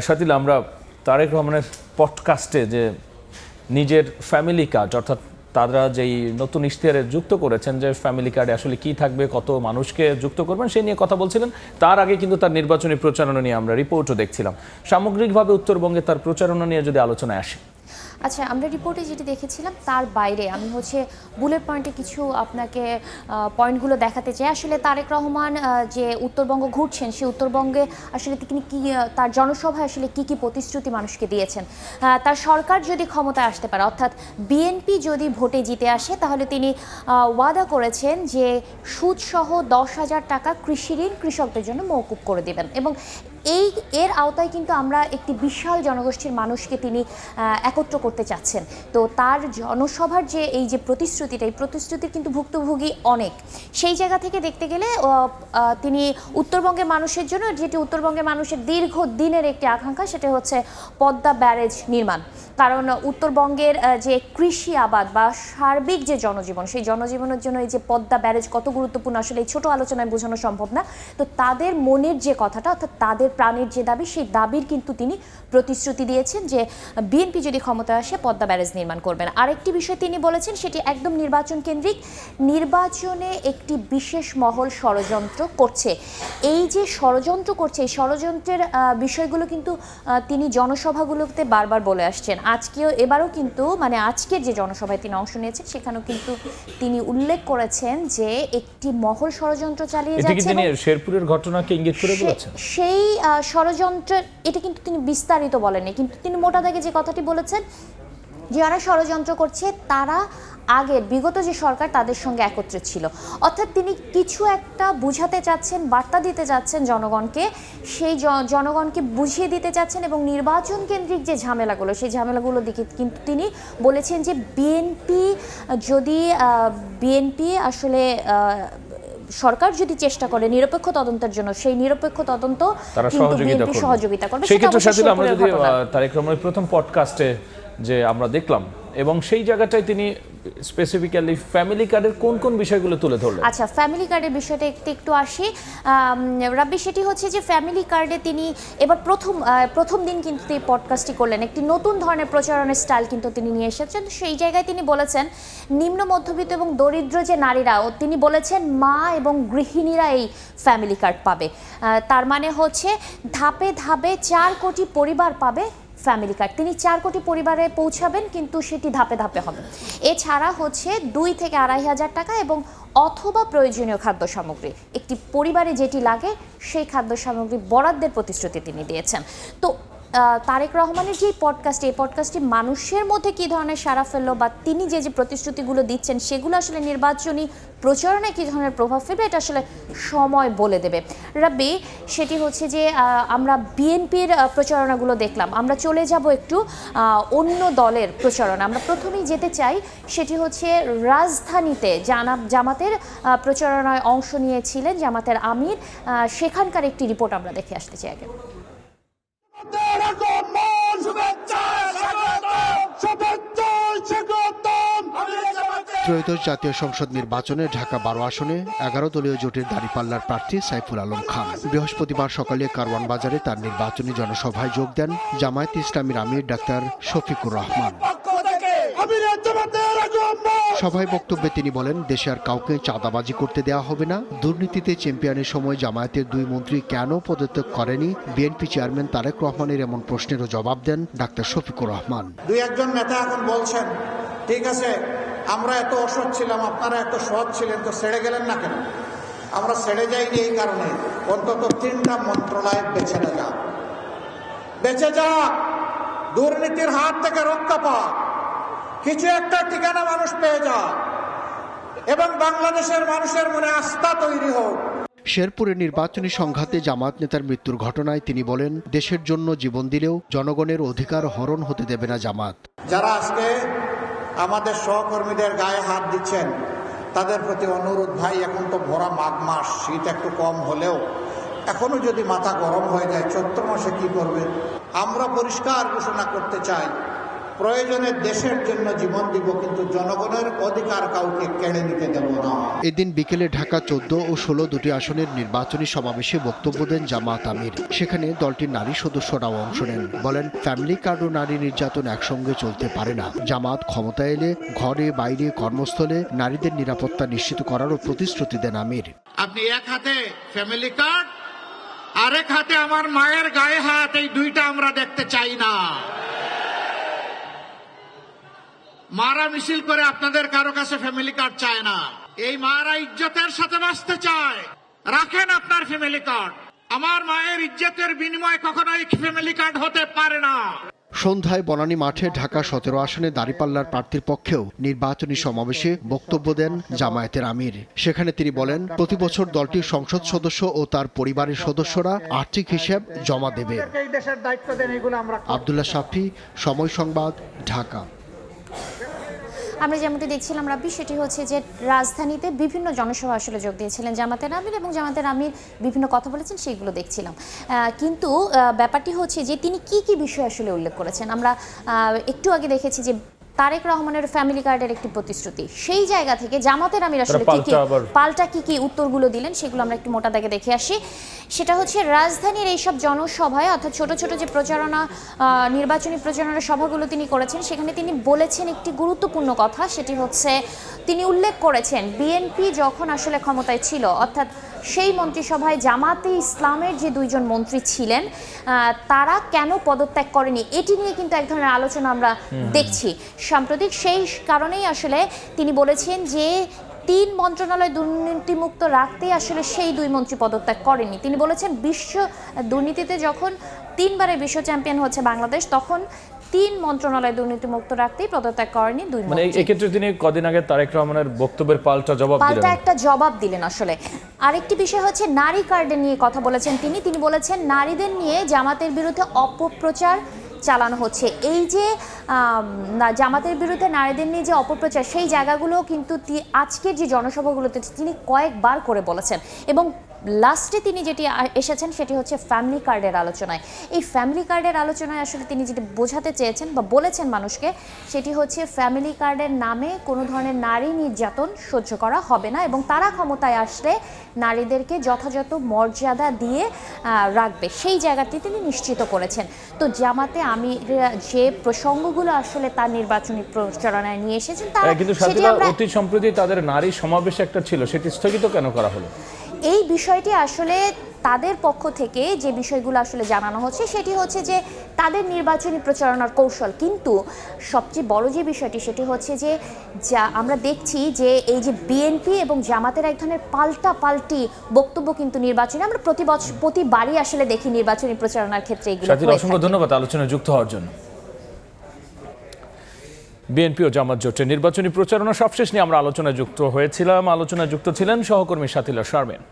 শাতিল, আমরা তারেক রহমানের পডকাস্টে যে নিজের ফ্যামিলি কার্ড অর্থাৎ তারা যেই নতুন ইশতেহারে যুক্ত করেছেন যে ফ্যামিলি কার্ডে আসলে কি থাকবে, কত মানুষকে যুক্ত করবেন সেই নিয়ে কথা বলছিলেন। তার আগে কিন্তু তার নির্বাচনী প্রচারণা নিয়ে আমরা রিপোর্টও দেখছিলাম। সামগ্রিকভাবে উত্তরবঙ্গে তার প্রচারণা নিয়ে যদি আলোচনায় আসে। আচ্ছা, আমরা রিপোর্টে যেটি দেখেছিলাম তার বাইরে আমি বুলেট পয়েন্টে কিছু আপনাকে পয়েন্টগুলো দেখাতে চাই। আসলে তারেক রহমান যে উত্তরবঙ্গ ঘুরছেন, সেই উত্তরবঙ্গে আসলে তিনি কি তার জনসভায় আসলে কি প্রতিশ্রুতি মানুষকে দিয়েছেন। তার সরকার যদি ক্ষমতায় আসতে পারে, অর্থাৎ বিএনপি যদি ভোটে জিতে আসে, তাহলে তিনি ওয়াদা করেছেন যে সুদসহ 10,000 টাকা কৃষি ঋণ কৃষকদের জন্য মওকুফ করে দেবেন। এবং এর আওতায় কিন্তু আমরা একটি বিশাল জনগোষ্ঠীর মানুষকে তিনি একত্র করতে চাচ্ছেন। তো তার জনসভার যে এই যে প্রতিশ্রুতিটা, এই প্রতিশ্রুতির কিন্তু ভুক্তভোগী অনেক। সেই জায়গা থেকে দেখতে গেলে তিনি উত্তরবঙ্গের মানুষের জন্য, যেটি উত্তরবঙ্গের মানুষের দীর্ঘ দিনের একটি আকাঙ্ক্ষা, সেটা হচ্ছে পদ্মা ব্যারেজ নির্মাণ। কারণ উত্তরবঙ্গের যে কৃষি আবাদ বা সার্বিক যে জনজীবন, সেই জনজীবনের জন্য এই যে পদ্মা ব্যারেজ কত গুরুত্বপূর্ণ আসলে এই ছোট আলোচনায় বোঝানো সম্ভব না। তো তাদের মনের যে কথাটা, অর্থাৎ তাদের প্রাণের যে দাবি, সেই দাবির কিন্তু তিনি প্রতিশ্রুতি দিয়েছেন যে বিএনপি যদি ক্ষমতায় আসে পদ্মা ব্যারেজ নির্মাণ করবেন। আরেকটি বিষয় তিনি বলেছেন, সেটি একদম নির্বাচন কেন্দ্রিক। নির্বাচনে একটি বিশেষ মহল ষড়যন্ত্র করছে। এই যে ষড়যন্ত্র করছে, এই ষড়যন্ত্রের বিষয়গুলো কিন্তু তিনি জনসভাগুলোতে বারবার বলে আসছেন। এবারও কিন্তু আজকের যে জনসভায় তিনি অংশ নিয়েছেন, সেখানেও কিন্তু তিনি উল্লেখ করেছেন যে একটি মহল ষড়যন্ত্র চালিয়ে যাচ্ছে। শেরপুরের ঘটনাকে ইঙ্গিত করে বলেছেন। সেই ষড়যন্ত্রের এটা কিন্তু তিনি বিস্তারিত বলেননি, কিন্তু তিনি মোটা দাগে যে কথাটি বলেছেন, যারা ষড়যন্ত্র করছে তারা আগের বিগত যে সরকার তাদের সঙ্গে একত্রে ছিল। অর্থাৎ তিনি কিছু একটা বুঝাতে চাচ্ছেন, বার্তা দিতে চাচ্ছেন জনগণকে, সেই জনগণকে বুঝিয়ে দিতে চাচ্ছেন। এবং নির্বাচন কেন্দ্রিক যে ঝামেলাগুলো, সেই ঝামেলাগুলো দিকে কিন্তু তিনি বলেছেন যে বিএনপি আসলে সরকার যদি চেষ্টা করে নিরপেক্ষ তদন্তের জন্য, সেই নিরপেক্ষ তদন্ত কিন্তু বিএনপি সহযোগিতা করবে। সেই ক্ষেত্রে সাথে আমরা যদি তারেক রহমানের প্রথম পডকাস্টে যে আমরা দেখলাম, এবং সেই জায়গাটায় তিনি স্পেসিফিক্যালি ফ্যামিলি কার্ডের কোন কোন বিষয়গুলো তুলে ধরলেন। আচ্ছা, ফ্যামিলি কার্ডের বিষয়টা একটু আসি রাব্বি। সেটি হচ্ছে যে ফ্যামিলি কার্ডে তিনি এবার প্রথম দিন কিন্তু এই পডকাস্টটি করলেন, একটি নতুন ধরনের প্রচারণের স্টাইল কিন্তু তিনি নিয়ে এসেছেন। সেই জায়গায় তিনি বলেছেন নিম্ন মধ্যবিত্ত এবং দরিদ্র যে নারীরা, তিনি বলেছেন মা এবং গৃহিণীরা এই ফ্যামিলি কার্ড পাবে। তার মানে হচ্ছে ধাপে ধাপে 4 কোটি পরিবার পাবে ফ্যামিলি কার্ড। তিনি 4 কোটি পরিবারে পৌঁছাবেন, কিন্তু সেটি ধাপে ধাপে হবে। এছাড়া হচ্ছে 2 থেকে 2,500 টাকা এবং অথবা প্রয়োজনীয় খাদ্য সামগ্রী, একটি পরিবারে যেটি লাগে সেই খাদ্য সামগ্রী বরাদ্দের প্রতিশ্রুতি তিনি দিয়েছেন। তো তারেক রহমানের যে এই পডকাস্টটি মানুষের মধ্যে কী ধরনের সাড়া ফেললো, বা তিনি যে প্রতিশ্রুতিগুলো দিচ্ছেন সেগুলো আসলে নির্বাচনী প্রচারণায় কী ধরনের প্রভাব ফেলবে, এটা আসলে সময় বলে দেবে। রাব্বি, সেটি হচ্ছে যে আমরা বিএনপির প্রচারণাগুলো দেখলাম, আমরা চলে যাব একটু অন্য দলের প্রচারণা। আমরা প্রথমেই যেতে চাই, সেটি হচ্ছে রাজধানীতে জামাতের প্রচারণায় অংশ নিয়েছিলেন জামাতের আমির, সেখানকার একটি রিপোর্ট আমরা দেখে আসতে চাই আগে। ত্রয়োদশ জাতীয় সংসদ নির্বাচনে ঢাকা 12 আসনে 11 দলীয় জোটের দাঁড়িপাল্লার প্রার্থী সাইফুল আলম খান বৃহস্পতিবার সকালে কারওয়ান বাজারে তার নির্বাচনী জনসভায় যোগ দেন জামায়াত ইসলামীর আমির ডাক্তার শফিকুর রহমান। সভায় বক্তব্যে তিনি বলেন, দেশে আর কাউকে চাঁদাবাজি করতে দেওয়া হবে না। দুর্নীতিতে চ্যাম্পিয়নের সময় জামায়াতের 2 মন্ত্রী কেন পদত্যাগ করেনি বিএনপি চেয়ারম্যান তারেক রহমানের এমন প্রশ্নেরও জবাব দেন ডাক্তার শফিকুর রহমান। 2-1 নেতা এখন বলছেন, ঠিক আছে আমরা এত অসৎ ছিলাম, আপনারা এত সৎ ছিলেন, তো ছেড়ে গেলেন না কেন? আমরা ছেড়ে যাইনি এই কারণে, অন্তত 3টা মন্ত্রণালয় বেঁচে যা, দুর্নীতির হাত থেকে রক্ষা পা, কিছু একটা ঠিকানা মানুষ পেয়ে যা, এবং বাংলাদেশের মানুষের মনে আস্থা তৈরি হোক। শেরপুরের নির্বাচনী সংঘাতে জামাত নেতার মৃত্যুর ঘটনায় তিনি বলেন, দেশের জন্য জীবন দিলেও জনগণের অধিকার হরণ হতে দেবে না জামাত। যারা আজকে আমাদের সহকর্মীদের গায়ে হাত দিচ্ছেন, তাদের প্রতি অনুরোধ, ভাই এখন তো ভরা মাঘ মাস, শীত একটু কম হলেও এখনো যদি মাথা গরম হয়ে যায়, চৈত্র মাসে কি করবে? আমরা পরিষ্কার ঘোষণা করতে চাই, প্রয়োজনে দেশের জন্য জীবন দিব, কিন্তু জনগণের অধিকার কাউকে কেড়ে নিতে দেব না। এদিন বিকেলে ঢাকা 14 ও 16 দুটি আসনের নির্বাচনী সমাবেশে বক্তব্য দেন জামাত আমির। সেখানে দলটির নারী সদস্যরাও অংশ নেন। বলেন, ফ্যামিলি কার্ড ও নারী নির্যাতন একসঙ্গে চলতে পারে না। জামাত ক্ষমতায় এলে ঘরে বাইরে কর্মস্থলে নারীদের নিরাপত্তা নিশ্চিত করারও প্রতিশ্রুতি দেন আমির। আপনি এক হাতে ফ্যামিলি কার্ড, আরেক হাতে আমার মায়ের গায়ে হাত, এই দুইটা আমরা দেখতে চাই না। মারা মিছিল করে আপনাদের কারো কাছে ফ্যামিলি কার্ড চায় না। এই মারা ইজ্জতের সাথে বাঁচতে চায়। রাখেন আপনার ফ্যামিলি কার্ড। আমার মায়ের ইজ্জতের বিনিময়ে কখনোই ফ্যামিলি কার্ড হতে পারে না। সন্ধ্যায় বনানী মাঠে ঢাকা 17 আসনে দাঁড়িপাল্লার প্রার্থীর পক্ষেও নির্বাচনী সমাবেশে বক্তব্য দেন জামায়াতের আমির। সেখানে তিনি বলেন, প্রতি বছর দলটির সংসদ সদস্য ও তার পরিবারের সদস্যরা আর্থিক হিসাব জমা দেবে। আব্দুল্লাহ শাফি, সময় সংবাদ, ঢাকা। আমরা যেমনটি দেখছিলাম রাব্বি, সেটি হচ্ছে যে রাজধানীতে বিভিন্ন জনসভা আসলে যোগ দিয়েছিলেন জামাতের আমির, এবং জামাতের আমির বিভিন্ন কথা বলেছেন, সেইগুলো দেখছিলাম। কিন্তু ব্যাপারটি হচ্ছে যে তিনি কি কি বিষয় আসলে উল্লেখ করেছেন। আমরা একটু আগে দেখেছি যে তারেক রহমানের ফ্যামিলি কার্ডের একটি প্রতিশ্রুতি, সেই জায়গা থেকে জামাতের আমির আসলে পাল্টা কি উত্তরগুলো দিলেন সেগুলো আমরা একটু মোটা দাগে দেখে আসি। সেটা হচ্ছে রাজধানীর এইসব জনসভায়, অর্থাৎ ছোট ছোট যে প্রচারণা, নির্বাচনী প্রচারণা সভাগুলো তিনি করেছেন, সেখানে তিনি বলেছেন একটি গুরুত্বপূর্ণ কথা। সেটি হচ্ছে তিনি উল্লেখ করেছেন বিএনপি যখন আসলে ক্ষমতায় ছিল, অর্থাৎ সেই মন্ত্রিসভায় জামাতে ইসলামের যে দুইজন মন্ত্রী ছিলেন তারা কেন পদত্যাগ করেনি, এটি নিয়ে কিন্তু এক ধরনের আলোচনা আমরা দেখছি সাম্প্রতিক। সেই কারণেই আসলে তিনি বলেছেন যে 3 মন্ত্রণালয় দুর্নীতিমুক্ত রাখতেই আসলে সেই 2 মন্ত্রী পদত্যাগ করেনি। তিনি বলেছেন বিশ্ব দুর্নীতিতে যখন 3 বারের বিশ্ব চ্যাম্পিয়ন হচ্ছে বাংলাদেশ, তখন 3 মন্ত্রণালয় দুর্নীতিমুক্ত রাখতেই পদত্যাগ করেনি 2 মন্ত্রী। মানে এক্ষেত্রে তিনি কদিন আগে তারেক রহমানের বক্তব্যের পাল্টা একটা জবাব দিলেন আসলে। আরেকটি বিষয় হচ্ছে নারী কার্ডে নিয়ে কথা বলেছেন তিনি বলেছেন নারীদের নিয়ে জামাতের বিরুদ্ধে অপপ্রচার চালানো হচ্ছে। এই যে জামাতের বিরুদ্ধে নারীদের নিয়ে যে অপপ্রচার, সেই জায়গাগুলো কিন্তু আজকের যে জনসভাগুলোতে তিনি কয়েকবার করে বলেছেন, এবং লাস্টে তিনি যেটি এসেছেন সেটি হচ্ছে ফ্যামিলি কার্ডের আলোচনায়। এই ফ্যামিলি কার্ডের আলোচনায় আসলে তিনি যেটি বোঝাতে চেয়েছেন বা বলেছেন মানুষকে, সেটি হচ্ছে ফ্যামিলি কার্ডের নামে কোনো ধরনের নারী নির্যাতন সহ্য করা হবে না, এবং তারা ক্ষমতায় আসলে নারীদেরকে যথাযথ মর্যাদা দিয়ে রাখবে, সেই জায়গাটি তিনি নিশ্চিত করেছেন। তো জামাতে আমি যে প্রসঙ্গগুলো আসলে তার নির্বাচনী প্রচারণায় নিয়ে এসেছেন, তারা কিন্তু অতি সম্প্রতি তাদের নারী সমাবেশ একটা ছিল, সেটি স্থগিত কেন করা হলো? এই বিষয়টি আসলে তাদের পক্ষ থেকে যে বিষয়গুলো আসলে জানানো হচ্ছে সেটি হচ্ছে যে তাদের নির্বাচনী প্রচারণার কৌশল। কিন্তু সবচেয়ে বড় যে বিষয়টি সেটি হচ্ছে যে আমরা দেখছি যে এই যে বিএনপি এবং জামাতের এক ধরনের পাল্টি বক্তব্য কিন্তু নির্বাচনী আমরা প্রতিবারই আসলে দেখি নির্বাচনী প্রচারণার ক্ষেত্রে। এগুলো অসংখ্য ধন্যবাদ আলোচনায় যুক্ত হওয়ার জন্য। বিএনপি ও জামাত জোটের নির্বাচনী প্রচারণা সবশেষ নিয়ে আমরা আলোচনায় যুক্ত হয়েছিলাম। আলোচনায় যুক্ত ছিলেন সহকর্মী সাথীলা শারমিন।